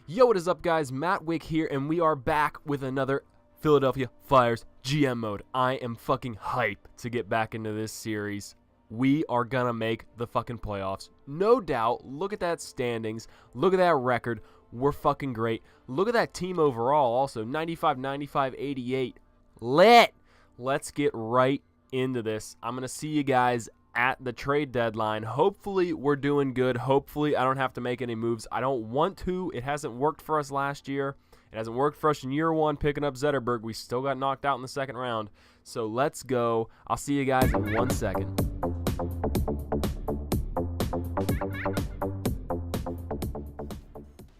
Yo, what is up, guys? MattWic here, and we are back with another Philadelphia Flyers GM mode. I am fucking hype to get back into this series. We are gonna make the fucking playoffs. No doubt. Look at that standings. Look at that record. We're fucking great. Look at that team overall also. 95, 95, 88. Lit! Let's get right into this. I'm gonna see you guys at the trade deadline. Hopefully we're doing good. Hopefully I don't have to make any moves. I don't want to. It hasn't worked for us last year. It hasn't worked for us in year one picking up Zetterberg. We still got knocked out in the second round. So let's go. I'll see you guys in 1 second.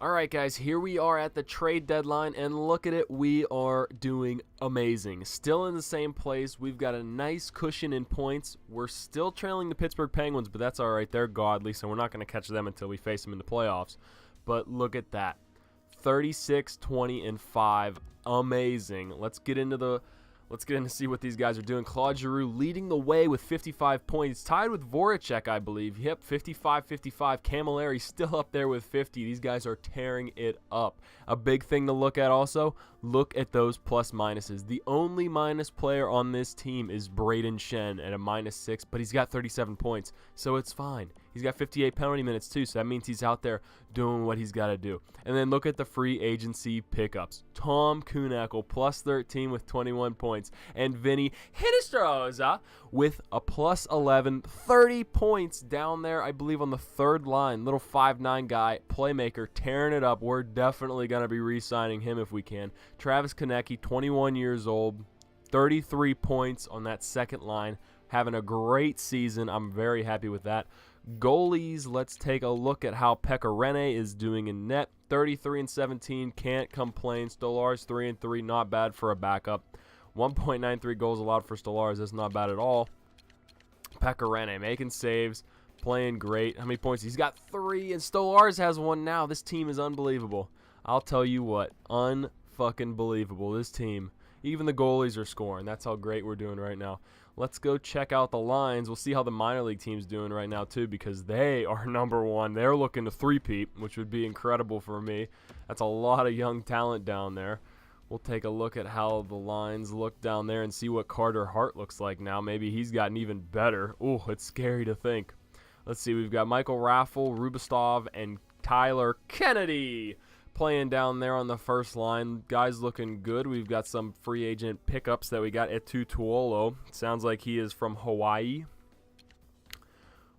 Alright guys, here we are at the trade deadline, and look at it, we are doing amazing. Still in the same place, we've got a nice cushion in points. We're still trailing the Pittsburgh Penguins, but that's alright, they're godly, so we're not going to catch them until we face them in the playoffs. But look at that, 36, 20, and 5, amazing. Let's get into see what these guys are doing. Claude Giroux leading the way with 55 points, tied with Voracek, I believe. Yep, 55-55. Camilleri still up there with 50. These guys are tearing it up. A big thing to look at also, look at those plus minuses. The only minus player on this team is Braden Shen at a -6, but he's got 37 points, so it's fine. He's got 58 penalty minutes too, so that means he's out there doing what he's got to do. And then look at the free agency pickups. Tom Kuhnackel plus 13 with 21 points, and Vinny Hinostroza with a plus 11, 30 points down there, I believe, on the third line. Little 5'9" guy, playmaker, tearing it up. We're definitely going to be re-signing him if we can. Travis Konecny, 21 years old, 33 points on that second line, having a great season. I'm very happy with that. Goalies, let's take a look at how Pekka Rinne is doing in net. 33-17, can't complain. Stolarz 3-3, not bad for a backup. 1.93 goals allowed for Stolarz, that's not bad at all. Pekka Rinne making saves, playing great. How many points? He's got 3, and Stolarz has 1 now. This team is unbelievable. I'll tell you what, unfucking believable. This team, even the goalies are scoring. That's how great we're doing right now. Let's go check out the lines. We'll see how the minor league team's doing right now too, because they are #1. They're looking to three-peat, which would be incredible for me. That's a lot of young talent down there. We'll take a look at how the lines look down there and see what Carter Hart looks like now. Maybe he's gotten even better. Ooh, it's scary to think. Let's see. We've got Michael Raffl, Rubostov, and Tyler Kennedy playing down there on the first line. Guys looking good. We've got some free agent pickups that we got. Etu Tuolo. Sounds like he is from Hawaii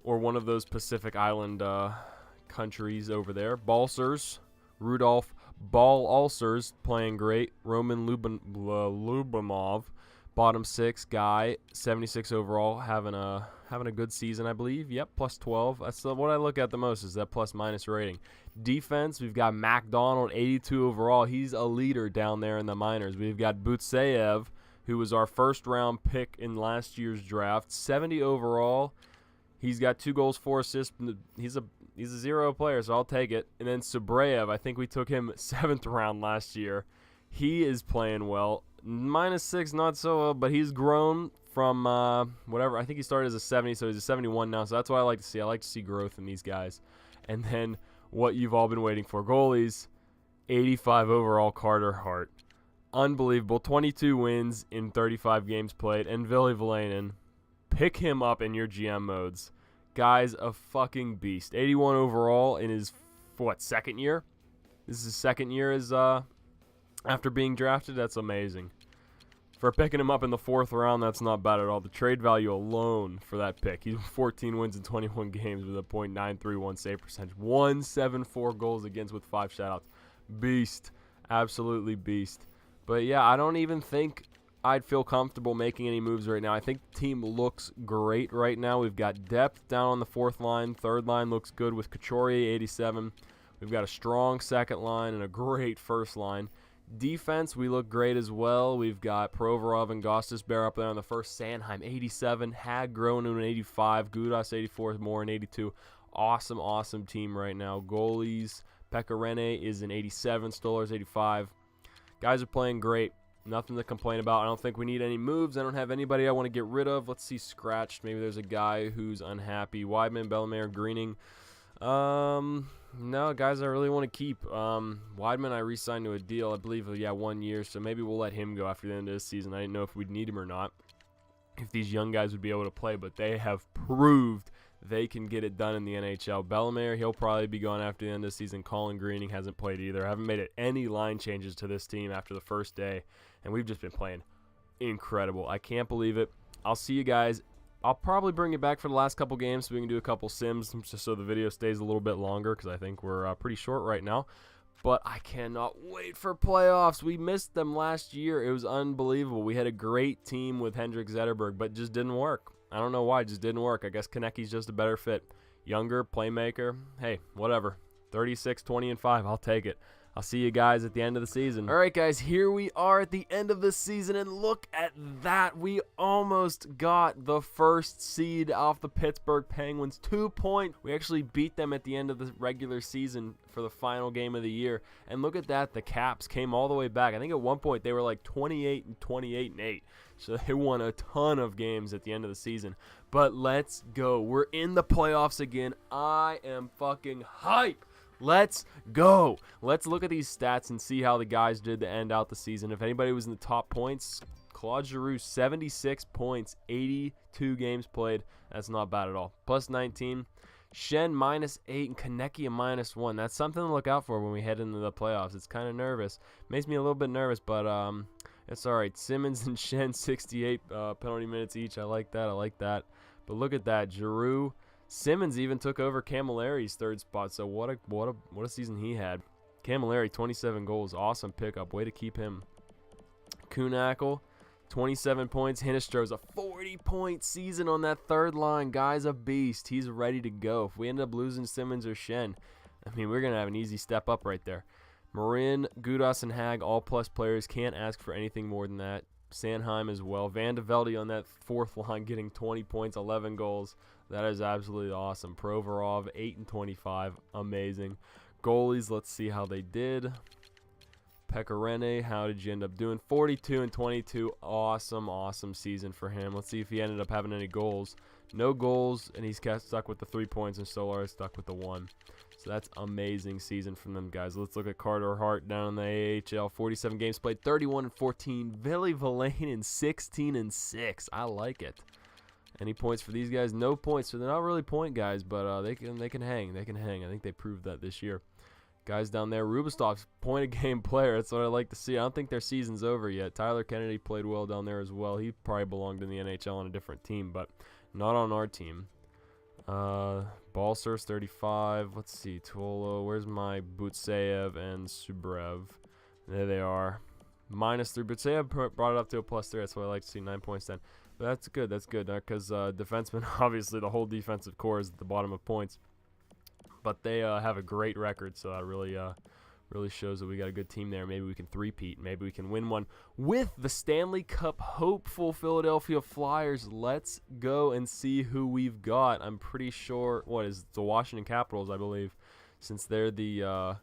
or one of those Pacific Island countries over there. Balsers, Rudolph Ball-Ulcers playing great. Roman Lubomov, bottom 6 guy, 76 overall, having a good season, I believe. Yep, plus 12. That's what I look at the most, is that plus-minus rating. Defense, we've got MacDonald, 82 overall. He's a leader down there in the minors. We've got Butseyev, who was our first-round pick in last year's draft, 70 overall. He's got 2 goals, 4 assists. He's a 0 player, so I'll take it. And then Subreyev, I think we took him 7th round last year. He is playing well. -6, not so well, but he's grown from whatever. I think he started as a 70, so he's a 71 now. So that's what I like to see. I like to see growth in these guys. And then what you've all been waiting for, goalies, 85 overall, Carter Hart. Unbelievable. 22 wins in 35 games played. And Ville Valainen, pick him up in your GM modes. Guy's a fucking beast. 81 overall in his, second year? This is his second year as after being drafted. That's amazing. For picking him up in the 4th round, that's not bad at all. The trade value alone for that pick. He's 14 wins in 21 games with a .931 save percentage. 174 goals against with 5 shutouts. Beast. Absolutely beast. But yeah, I don't even think I'd feel comfortable making any moves right now. I think the team looks great right now. We've got depth down on the 4th line. 3rd line looks good with Couturier, 87. We've got a strong 2nd line and a great 1st line. Defense, we look great as well. We've got Provorov and Gostisbehere up there on the 1st. Sanheim, 87. Hag grown to an 85. Gudas, 84. More an 82. Awesome, awesome team right now. Goalies, Pekka Rinne is an 87. Stolarz, 85. Guys are playing great. Nothing to complain about. I don't think we need any moves. I don't have anybody I want to get rid of. Let's see, scratched. Maybe there's a guy who's unhappy. Weidman, Bellemare, Greening. No, guys, I really want to keep. Weidman, I re-signed to a deal, I believe, 1 year, so maybe we'll let him go after the end of this season. I didn't know if we'd need him or not, if these young guys would be able to play, but they have proved they can get it done in the NHL. Bellemare, he'll probably be gone after the end of the season. Colin Greening hasn't played either. I haven't made any line changes to this team after the first day, and we've just been playing incredible. I can't believe it. I'll see you guys. I'll probably bring it back for the last couple games so we can do a couple sims just so the video stays a little bit longer because I think we're pretty short right now. But I cannot wait for playoffs. We missed them last year. It was unbelievable. We had a great team with Hendrik Zetterberg, but it just didn't work. I don't know why. It just didn't work. I guess Konecny's just a better fit. Younger, playmaker. Hey, whatever. 36, 20, and 5. I'll take it. I'll see you guys at the end of the season. All right, guys, here we are at the end of the season, and look at that. We almost got the first seed off the Pittsburgh Penguins. 2 points. We actually beat them at the end of the regular season for the final game of the year. And look at that. The Caps came all the way back. I think at one point they were like 28 and 28 and 8. So they won a ton of games at the end of the season. But let's go. We're in the playoffs again. I am fucking hype. Let's go. Let's look at these stats and see how the guys did to end out the season. If anybody was in the top points, Claude Giroux, 76 points, 82 games played. That's not bad at all. Plus 19. Schenn, -8, and Konecny, -1. That's something to look out for when we head into the playoffs. It's kind of nervous. Makes me a little bit nervous, but it's all right. Simmons and Schenn, 68 penalty minutes each. I like that. I like that. But look at that. Giroux. Simmons even took over Camilleri's third spot, so what a season he had. Camilleri, 27 goals, awesome pickup, way to keep him. Kuhnhackl, 27 points. Hinnestro's a 40-point season on that third line. Guy's a beast. He's ready to go. If we end up losing Simmons or Schenn, I mean, we're going to have an easy step up right there. Marin, Gudas, and Hag, all plus players. Can't ask for anything more than that. Sanheim as well. Van de Velde on that fourth line getting 20 points, 11 goals. That is absolutely awesome. Provorov, 8 and 25. Amazing. Goalies, let's see how they did. Pecorine, how did you end up doing? 42 and 22. Awesome, awesome season for him. Let's see if he ended up having any goals. No goals, and he's stuck with the 3 points, and Solar is stuck with the 1. So that's amazing season from them guys. Let's look at Carter Hart down in the AHL. 47 games played, 31 and 14. Ville Valainen, 16 and 6. I like it. Any points for these guys? No points. So they're not really point guys, but they can hang. They can hang. I think they proved that this year. Guys down there, Rubistov's point-a-game player. That's what I like to see. I don't think their season's over yet. Tyler Kennedy played well down there as well. He probably belonged in the NHL on a different team, but not on our team. Balsers, 35. Let's see. Tuolo. Where's my Butseyev and Subrev? There they are. -3. Butseyev brought it up to a +3. That's what I like to see. 9 points then. But that's good. That's good. Because defensemen, obviously, the whole defensive core is at the bottom of points. But they have a great record, so that really shows that we got a good team there. Maybe we can three-peat. Maybe we can win one with the Stanley Cup hopeful Philadelphia Flyers. Let's go and see who we've got. I'm pretty sure the Washington Capitals, I believe, since they're the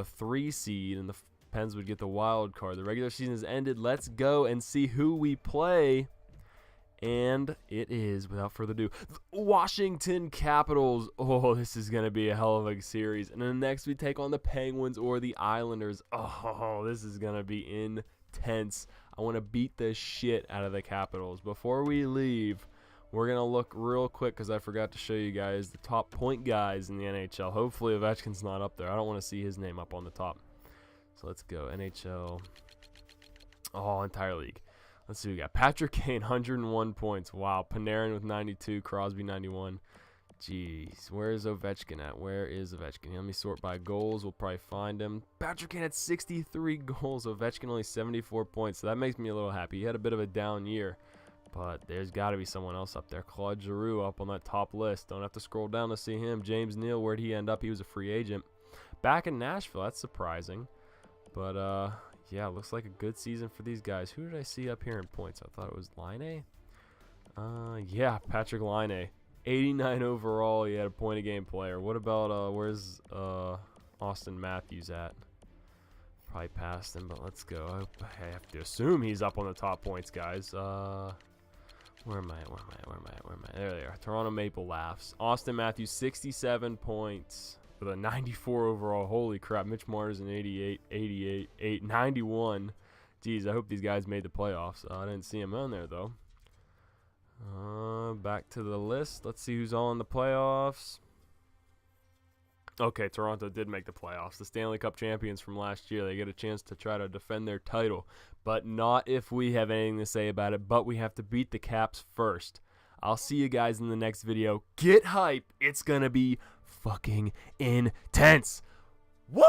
3 seed and the Pens would get the wild card. The regular season has ended. Let's go and see who we play. And it is, without further ado, the Washington Capitals. Oh, this is going to be a hell of a series. And then next we take on the Penguins or the Islanders. Oh, this is going to be intense. I want to beat the shit out of the Capitals. Before we leave, we're going to look real quick because I forgot to show you guys the top point guys in the NHL. Hopefully Ovechkin's not up there. I don't want to see his name up on the top. So let's go. NHL. Oh, entire league. Let's see, we got Patrick Kane, 101 points. Wow. Panarin with 92, Crosby 91. Jeez, where is Ovechkin at? Where is Ovechkin? Let me sort by goals. We'll probably find him. Patrick Kane had 63 goals. Ovechkin only 74 points, so that makes me a little happy. He had a bit of a down year, but there's got to be someone else up there. Claude Giroux up on that top list. Don't have to scroll down to see him. James Neal, where'd he end up? He was a free agent. Back in Nashville, that's surprising. But, yeah, looks like a good season for these guys. Who did I see up here in points? I thought it was Laine. Yeah, Patrick Laine. 89 overall. He had a point-a-game player. What about, where's Austin Matthews at? Probably passed him, but let's go. I have to assume he's up on the top points, guys. Where am I? There they are. Toronto Maple laughs. Austin Matthews, 67 points with a 94 overall. Holy crap. Mitch Marner's an 88, 88, 91. Jeez, I hope these guys made the playoffs. I didn't see him on there, though. Back to the list. Let's see who's all in the playoffs. Okay, Toronto did make the playoffs. The Stanley Cup champions from last year. They get a chance to try to defend their title, but not if we have anything to say about it. But we have to beat the Caps first. I'll see you guys in the next video. Get hype. It's going to be fucking intense. Woo!